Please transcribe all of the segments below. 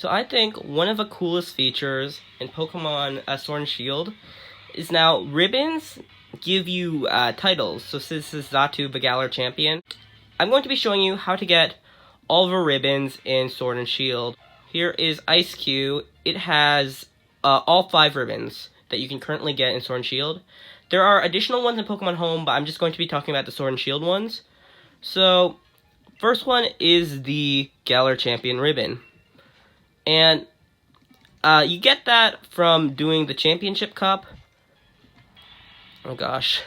So I think one of the coolest features in Pokemon Sword and Shield is now ribbons give you titles. So since this is Xatu, the Galar champion, I'm going to be showing you how to get all the ribbons in Sword and Shield. Here is Ice Cube. It has all 5 ribbons that you can currently get in Sword and Shield. There are additional ones in Pokemon Home, but I'm just going to be talking about the Sword and Shield ones. So, first one is the Galar Champion ribbon. And you get that from doing the Championship Cup. Oh gosh,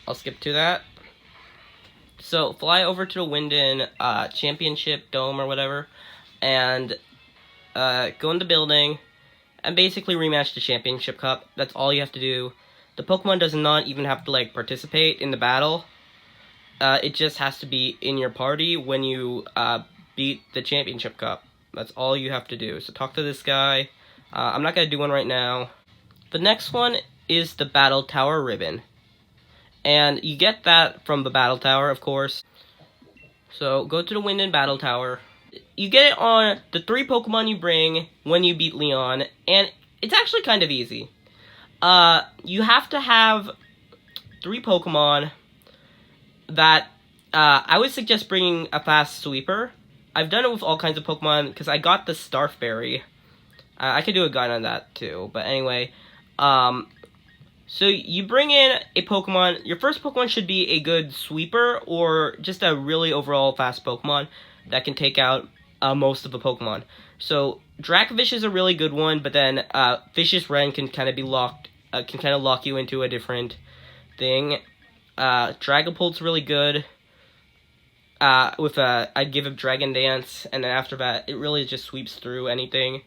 I'll skip to that. So, fly over to the Winden Championship Dome or whatever, and go in the building, and basically rematch the Championship Cup. That's all you have to do. The Pokemon does not even have to, participate in the battle. It just has to be in your party when you beat the Championship Cup. That's all you have to do. So talk to this guy. I'm not going to do one right now. The next one is the Battle Tower ribbon. And you get that from the Battle Tower, of course. So go to the Winden Battle Tower. You get it on the 3 Pokemon you bring when you beat Leon. And it's actually kind of easy. You have to have 3 Pokemon that I would suggest bringing a fast sweeper. I've done it with all kinds of Pokemon because I got the Starfberry. I could do a guide on that too, but anyway. So you bring in a Pokemon. Your first Pokemon should be a good sweeper or just a really overall fast Pokemon that can take out most of the Pokemon. So Dracovish is a really good one, but then Vicious Ren can kind of be locked. Can kind of lock you into a different thing. Dragapult's really good. I'd give him Dragon Dance, and then after that, it really just sweeps through anything.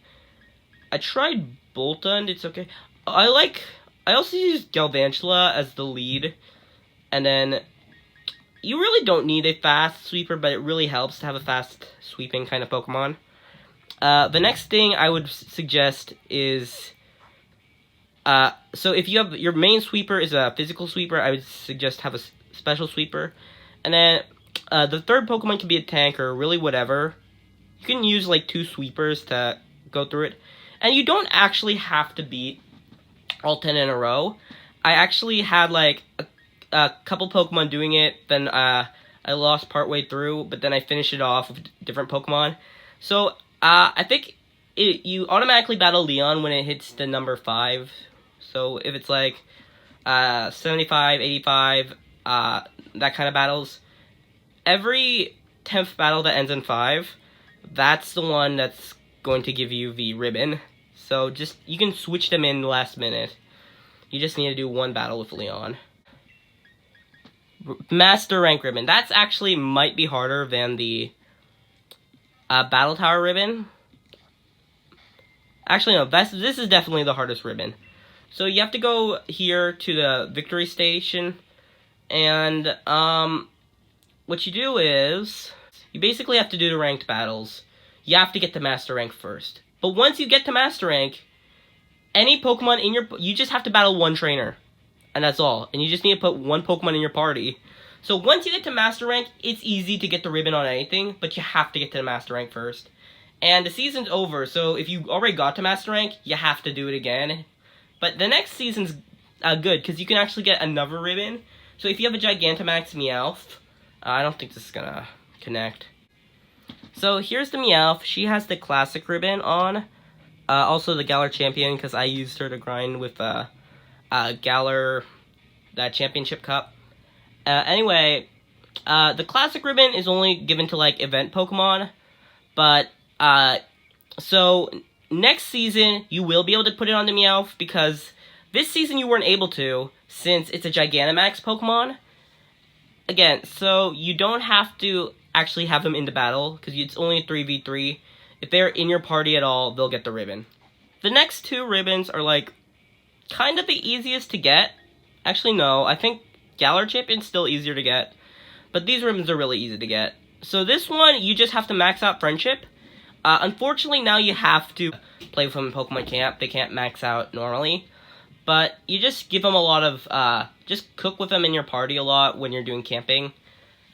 I tried Boltund, it's okay. I also use Galvantula as the lead, and then you really don't need a fast sweeper, but it really helps to have a fast sweeping kind of Pokemon. The next thing I would suggest is, so if you have, your main sweeper is a physical sweeper, I would suggest have a special sweeper, and then the third Pokemon can be a tank or really whatever. You can use 2 sweepers to go through it. And you don't actually have to beat all 10 in a row. I actually had a couple Pokemon doing it, then I lost partway through, but then I finished it off with different Pokemon. So I think you automatically battle Leon when it hits the number 5. So if it's 75, 85, that kind of battles, every 10th battle that ends in 5, that's the one that's going to give you the ribbon. So you can switch them in last minute. You just need to do 1 battle with Leon. Master Rank ribbon. That's actually might be harder than the Battle Tower ribbon. Actually, no, this is definitely the hardest ribbon. So you have to go here to the Victory Station, and what you do is, you basically have to do the ranked battles. You have to get to Master Rank first. But once you get to Master Rank, any Pokemon in you just have to battle 1 trainer. And that's all. And you just need to put 1 Pokemon in your party. So once you get to Master Rank, it's easy to get the ribbon on anything, but you have to get to the Master Rank first. And the season's over, so if you already got to Master Rank, you have to do it again. But the next season's good, because you can actually get another ribbon. So if you have a Gigantamax Meowth, I don't think this is gonna connect. So here's the Meowth. She has the classic ribbon on. Also the Galar champion, because I used her to grind with Galar Championship Cup. Anyway, the classic ribbon is only given to event Pokemon, but so next season you will be able to put it on the Meowth, because this season you weren't able to, since it's a Gigantamax Pokemon. Again, so you don't have to actually have them in the battle, because it's only a 3v3. If they're in your party at all, they'll get the ribbon. The next 2 ribbons are kind of the easiest to get. Actually, no, I think Galar Champion's still easier to get, but these ribbons are really easy to get. So this one, you just have to max out Friendship. Unfortunately, now you have to play with them in Pokemon Camp. They can't max out normally. But you just give them a lot of, just cook with them in your party a lot when you're doing camping,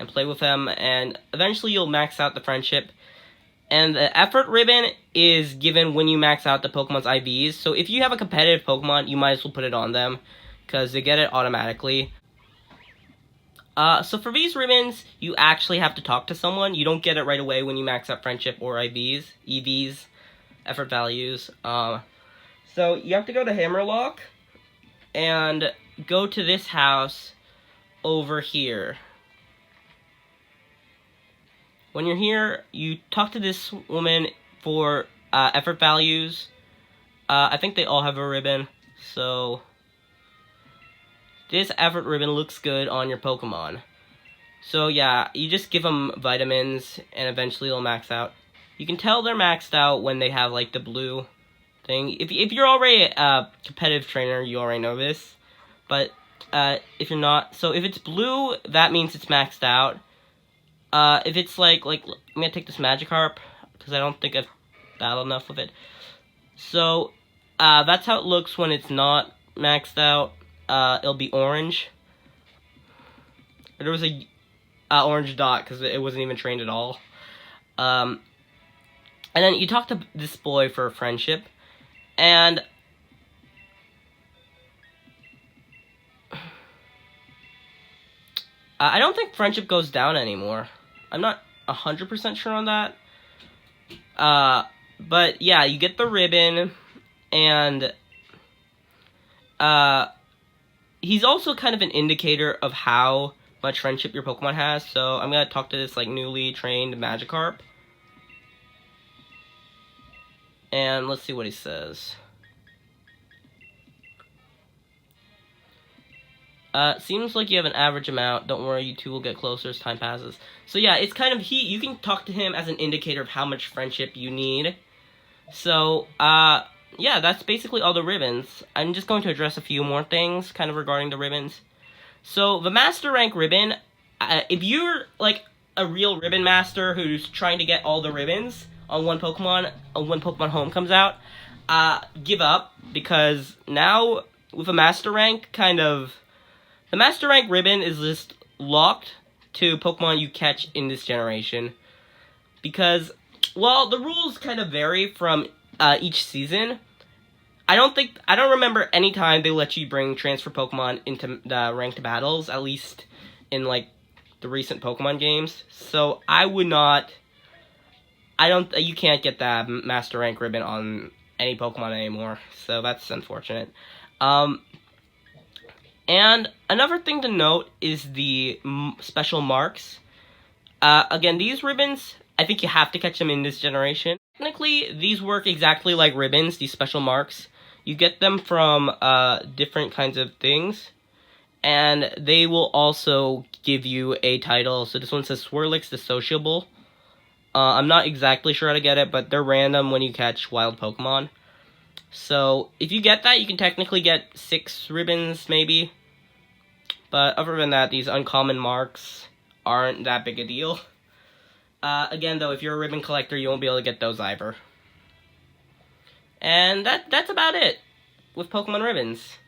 and play with them, and eventually you'll max out the Friendship. And the effort ribbon is given when you max out the Pokemon's IVs. So if you have a competitive Pokemon, you might as well put it on them, because they get it automatically. So for these ribbons, you actually have to talk to someone. You don't get it right away when you max out friendship or EVs, effort values. So you have to go to Hammerlock and go to this house over here. When you're here, you talk to this woman for effort values. I think they all have a ribbon, so this effort ribbon looks good on your Pokemon. So yeah, you just give them vitamins, and eventually they'll max out. You can tell they're maxed out when they have like the blue thing. If you're already a competitive trainer, you already know this. But if you're not, so if it's blue, that means it's maxed out. If it's like I'm gonna take this Magikarp, because I don't think I've battled enough of it. So, that's how it looks when it's not maxed out. It'll be orange. There was a orange dot, because it wasn't even trained at all. And then you talk to this boy for a friendship, and I don't think friendship goes down anymore. I'm not 100% sure on that. But yeah, you get the ribbon, and he's also kind of an indicator of how much friendship your Pokemon has. So I'm gonna talk to this like newly trained Magikarp, and let's see what he says. Seems like you have an average amount. Don't worry, you two will get closer as time passes. So yeah, it's kind of, you can talk to him as an indicator of how much friendship you need. So, yeah, that's basically all the ribbons. I'm just going to address a few more things kind of regarding the ribbons. So, the Master Rank ribbon, if you're, like, a real ribbon master who's trying to get all the ribbons on one Pokemon, when Pokemon Home comes out, give up, because now, with a Master Rank, the Master Rank ribbon is just locked to Pokemon you catch in this generation. Because, well, the rules kind of vary from each season. I don't remember any time they let you bring transfer Pokemon into the ranked battles, at least in, like, the recent Pokemon games. So, you can't get that Master Rank ribbon on any Pokemon anymore. So, that's unfortunate. And another thing to note is the special marks. Again, these ribbons, I think you have to catch them in this generation. Technically, these work exactly like ribbons, these special marks. You get them from different kinds of things, and they will also give you a title. So this one says Swirlix the Sociable. I'm not exactly sure how to get it, but they're random when you catch wild Pokemon. So if you get that, you can technically get 6 ribbons, maybe. But other than that, these uncommon marks aren't that big a deal. Again, though, if you're a ribbon collector, you won't be able to get those either. And that's about it with Pokemon Ribbons.